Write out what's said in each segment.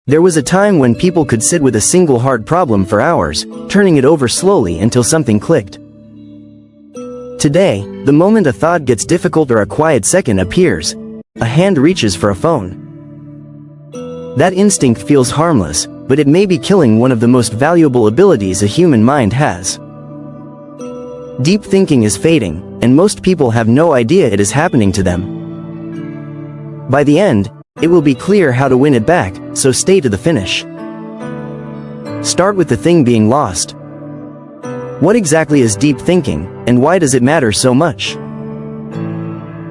There was a time when people could sit with a single hard problem for hours, turning it over slowly until something clicked. Today, the moment a thought gets difficult or a quiet second appears, a hand reaches for a phone. That instinct feels harmless, but it may be killing one of the most valuable abilities a human mind has. Deep thinking is fading, and most people have no idea it is happening to them. By the end, it will be clear how to win it back, so stay to the finish. Start with the thing being lost. What exactly is deep thinking, and why does it matter so much?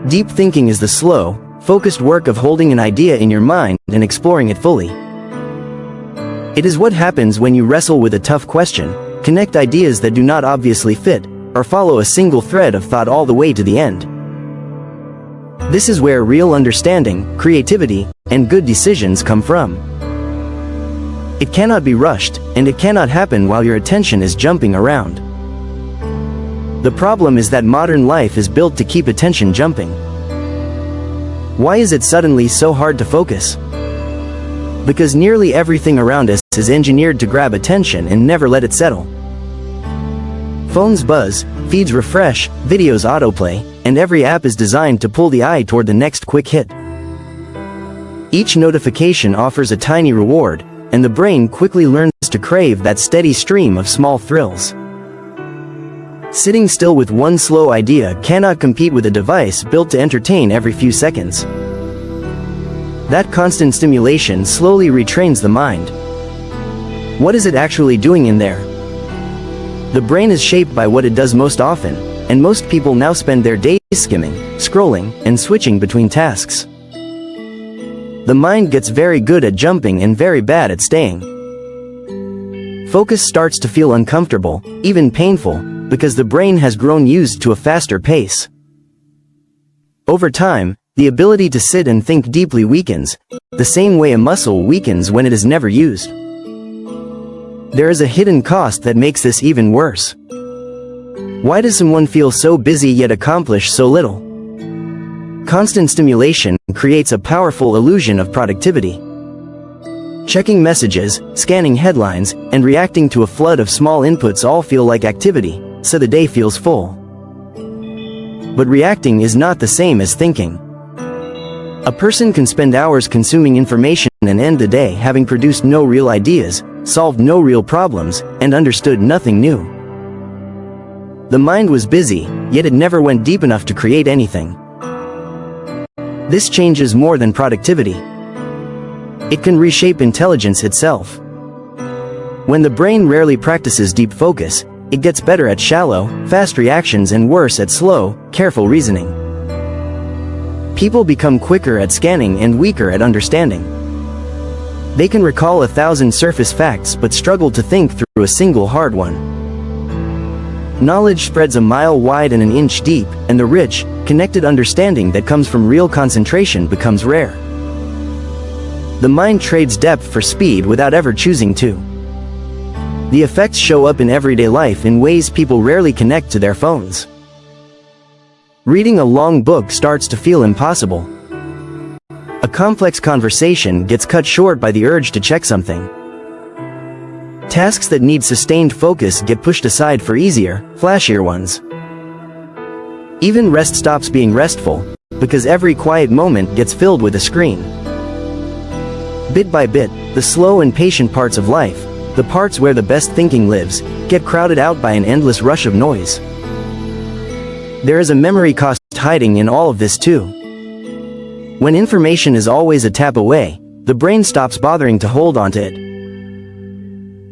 Deep thinking is the slow, focused work of holding an idea in your mind and exploring it fully. It is what happens when you wrestle with a tough question, connect ideas that do not obviously fit, or follow a single thread of thought all the way to the end. This is where real understanding, creativity, and good decisions come from. It cannot be rushed, and it cannot happen while your attention is jumping around. The problem is that modern life is built to keep attention jumping. Why is it suddenly so hard to focus? Because nearly everything around us is engineered to grab attention and never let it settle. Phones buzz, feeds refresh, videos autoplay, and every app is designed to pull the eye toward the next quick hit. Each notification offers a tiny reward, and the brain quickly learns to crave that steady stream of small thrills. Sitting still with one slow idea cannot compete with a device built to entertain every few seconds. That constant stimulation slowly retrains the mind. What is it actually doing in there? The brain is shaped by what it does most often, and most people now spend their days skimming, scrolling, and switching between tasks. The mind gets very good at jumping and very bad at staying. Focus starts to feel uncomfortable, even painful, because the brain has grown used to a faster pace. Over time, the ability to sit and think deeply weakens, the same way a muscle weakens when it is never used. There is a hidden cost that makes this even worse. Why does someone feel so busy yet accomplish so little? Constant stimulation creates a powerful illusion of productivity. Checking messages, scanning headlines, and reacting to a flood of small inputs all feel like activity, so the day feels full. But reacting is not the same as thinking. A person can spend hours consuming information and end the day having produced no real ideas, solved no real problems, and understood nothing new. The mind was busy, yet it never went deep enough to create anything. This changes more than productivity. It can reshape intelligence itself. When the brain rarely practices deep focus, it gets better at shallow, fast reactions and worse at slow, careful reasoning. People become quicker at scanning and weaker at understanding. They can recall 1,000 surface facts but struggle to think through a single hard one. Knowledge spreads a mile wide and an inch deep, and the rich, connected understanding that comes from real concentration becomes rare. The mind trades depth for speed without ever choosing to. The effects show up in everyday life in ways people rarely connect to their phones. Reading a long book starts to feel impossible. A complex conversation gets cut short by the urge to check something. Tasks that need sustained focus get pushed aside for easier, flashier ones. Even rest stops being restful, because every quiet moment gets filled with a screen. Bit by bit, the slow and patient parts of life, the parts where the best thinking lives, get crowded out by an endless rush of noise. There is a memory cost hiding in all of this too. When information is always a tap away, the brain stops bothering to hold onto it.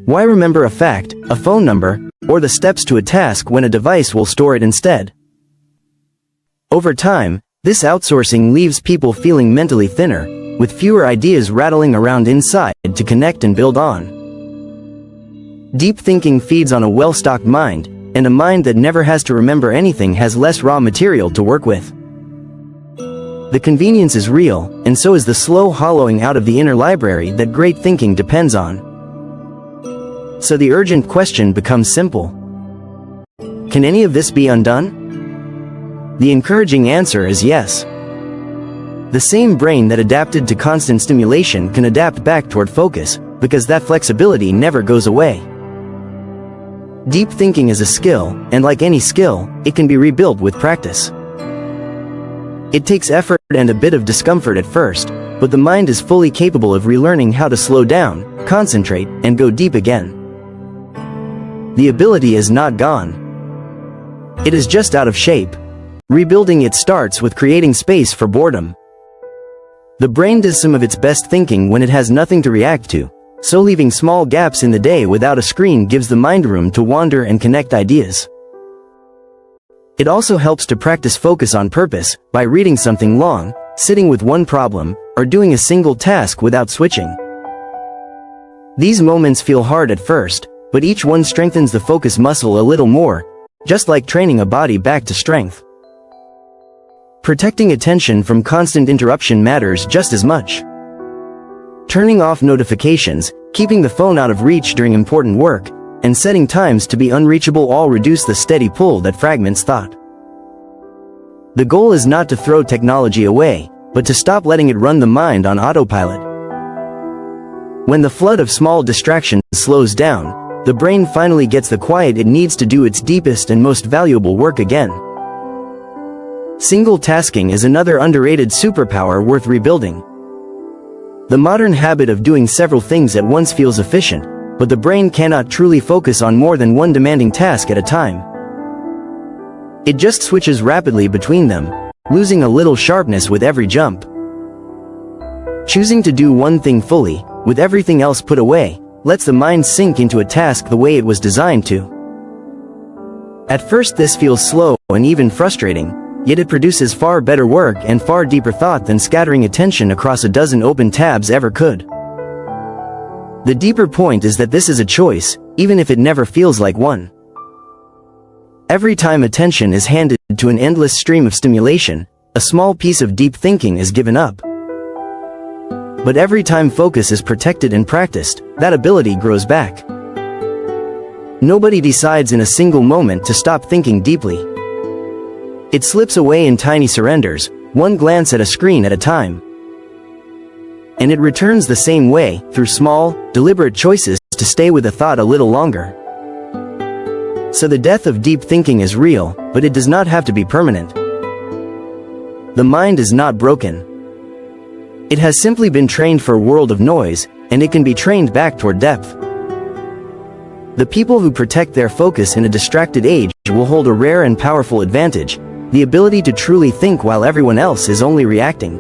Why remember a fact, a phone number, or the steps to a task when a device will store it instead? Over time, this outsourcing leaves people feeling mentally thinner, with fewer ideas rattling around inside to connect and build on. Deep thinking feeds on a well-stocked mind, and a mind that never has to remember anything has less raw material to work with. The convenience is real, and so is the slow hollowing out of the inner library that great thinking depends on. So the urgent question becomes simple. Can any of this be undone? The encouraging answer is yes. The same brain that adapted to constant stimulation can adapt back toward focus, because that flexibility never goes away. Deep thinking is a skill, and like any skill, it can be rebuilt with practice. It takes effort and a bit of discomfort at first, but the mind is fully capable of relearning how to slow down, concentrate, and go deep again. The ability is not gone. It is just out of shape. Rebuilding it starts with creating space for boredom. The brain does some of its best thinking when it has nothing to react to, so leaving small gaps in the day without a screen gives the mind room to wander and connect ideas. It also helps to practice focus on purpose, by reading something long, sitting with one problem, or doing a single task without switching. These moments feel hard at first, but each one strengthens the focus muscle a little more, just like training a body back to strength. Protecting attention from constant interruption matters just as much. Turning off notifications, keeping the phone out of reach during important work, and setting times to be unreachable all reduce the steady pull that fragments thought. The goal is not to throw technology away, but to stop letting it run the mind on autopilot. When the flood of small distractions slows down, the brain finally gets the quiet it needs to do its deepest and most valuable work again. Single tasking is another underrated superpower worth rebuilding. The modern habit of doing several things at once feels efficient, but the brain cannot truly focus on more than one demanding task at a time. It just switches rapidly between them, losing a little sharpness with every jump. Choosing to do one thing fully, with everything else put away, lets the mind sink into a task the way it was designed to. At first this feels slow and even frustrating, yet it produces far better work and far deeper thought than scattering attention across a dozen open tabs ever could. The deeper point is that this is a choice, even if it never feels like one. Every time attention is handed to an endless stream of stimulation, a small piece of deep thinking is given up. But every time focus is protected and practiced, that ability grows back. Nobody decides in a single moment to stop thinking deeply. It slips away in tiny surrenders, one glance at a screen at a time. And it returns the same way, through small, deliberate choices to stay with a thought a little longer. So the death of deep thinking is real, but it does not have to be permanent. The mind is not broken. It has simply been trained for a world of noise, and it can be trained back toward depth. The people who protect their focus in a distracted age will hold a rare and powerful advantage, the ability to truly think while everyone else is only reacting.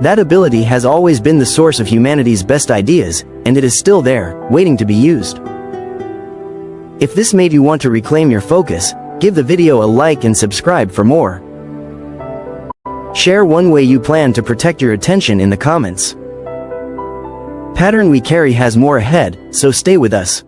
That ability has always been the source of humanity's best ideas, and it is still there, waiting to be used. If this made you want to reclaim your focus, give the video a like and subscribe for more. Share one way you plan to protect your attention in the comments. Pattern We Carry has more ahead, so stay with us.